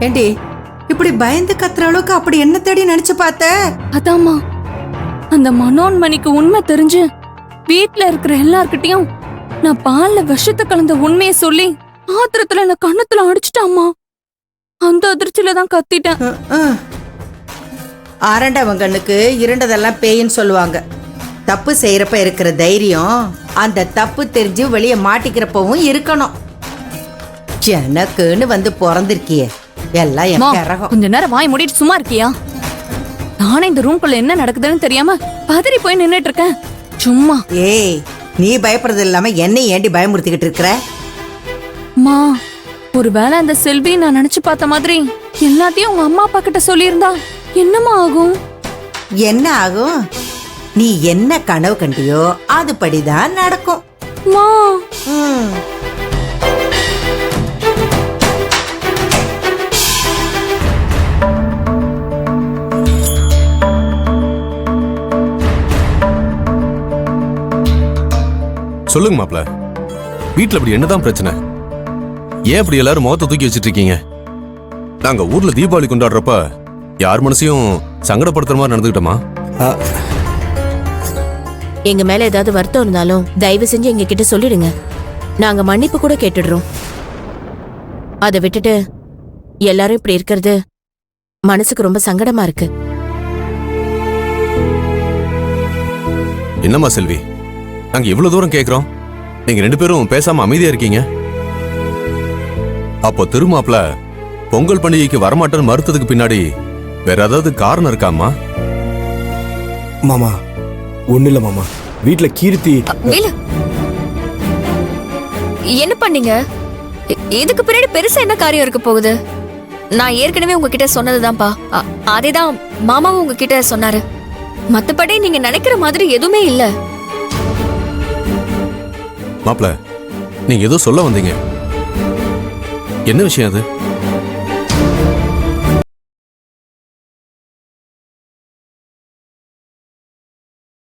ஏண்டி இப்படி பயந்து கத்துற அளவுக்கு அப்படி என்ன தேடி நினைச்சு பார்த்த? அதாம்மா, அந்த மனோன்மணிக்கு உண்மை தெரிஞ்சு வீட்ல இருக்கிற எல்லார்கிட்டயும் நான் பால்ல விஷத்தை கலந்த உண்மையை சொல்லி ஆத்திரத்துல என்ன கண்ணத்துல அடிச்சுட்டாம்மா. அந்த அதிர்ச்சியில தான் கத்திட்டேன். ஆரண்டவங்கண்ணுக்கு இருண்டதெல்லாம் பேயின்னு சொல்லுவாங்க. தப்பு செய்யறப்ப இருக்கிற தைரியம் அந்த தப்பு தெரிஞ்சு வெளியே மாட்டிக்கிறப்பவும் இருக்கணும். எனக்குன்னு வந்து பிறந்திருக்கியே, எல்லாம் என் கரகம். கொஞ்ச நேரம் வாய் மூடிட்டு சும்மா இருக்கியா? நானே இந்த ரூம்குள்ள என்ன நடக்குதுன்னு தெரியாம பதறி போய் நின்னுட்டு இருக்கேன். சும்மா ஏய், நீ பயப்படுறது இல்லாம என்னை ஏண்டி பயமுறுத்திக்கிட்டு இருக்கிற? மா, ஒருவேளை அந்த செல்வி நான் நினைச்சு பார்த்த மாதிரி எல்லாத்தையும் உங்க அம்மா அப்பா கிட்ட சொல்லியிருந்தா என்னமா ஆகும்? என்ன ஆகும்? நீ என்ன கனவு கண்டியோ அதுபடிதான் நடக்கும். மா, சொல்லுங்க மாப்ள, வீட்டுல அப்படி என்னதான் பிரச்சனை? ஏன் அப்படி எல்லாரும் முகத்தை தூக்கி வச்சிட்டு இருக்கீங்க? நாங்க ஊர்ல தீபாவளி கொண்டாடுறப்ப யார் மனசையும் சங்கடப்படுத்துற மாதிரி நடந்துக்கிட்டோமா? எங்க மேல ஏதாவது வருத்தம் இருந்தாலும் தயவு செஞ்சு எங்க கிட்ட சொல்லிடுங்க. நாங்க மன்னிப்பு கூட கேட்டுடுறோம். அதை விட்டுட்டு எல்லாரும் இப்படி இருக்கிறது மனசுக்கு ரொம்ப சங்கடமா இருக்கு. என்னம்மா செல்வி, நாங்க இவ்வளவு தூரம் கேக்குறோம், நீங்க 2 பேரும் பேசாம அமைதியா இருக்கீங்க. அப்போ திருமாப்ள பொங்கல் பண்டிகைக்கு வரமாட்டேன்னு மறுத்ததுக்கு பின்னாடி வேற ஏதாவது காரணம் இருக்காமா? மாமா, ஒண்ணு இல்ல மாமா. வீட்ல கீர்த்தி என்ன பண்ணீங்க? இதுக்கு பின்னாடி பெருசா என்ன காரியம் இருக்க போகுது? நான் ஏற்கனவே உங்ககிட்ட சொன்னதுதான்ப்பா. அதேதான் மாமாவும் உங்ககிட்ட சொன்னாரு. மத்தபடி நீங்க நினைக்கிற மாதிரி எதுவுமே இல்ல. மாப்ள, நீங்க ஏதோ சொல்ல வந்தீங்க, என்ன விஷயம் அது?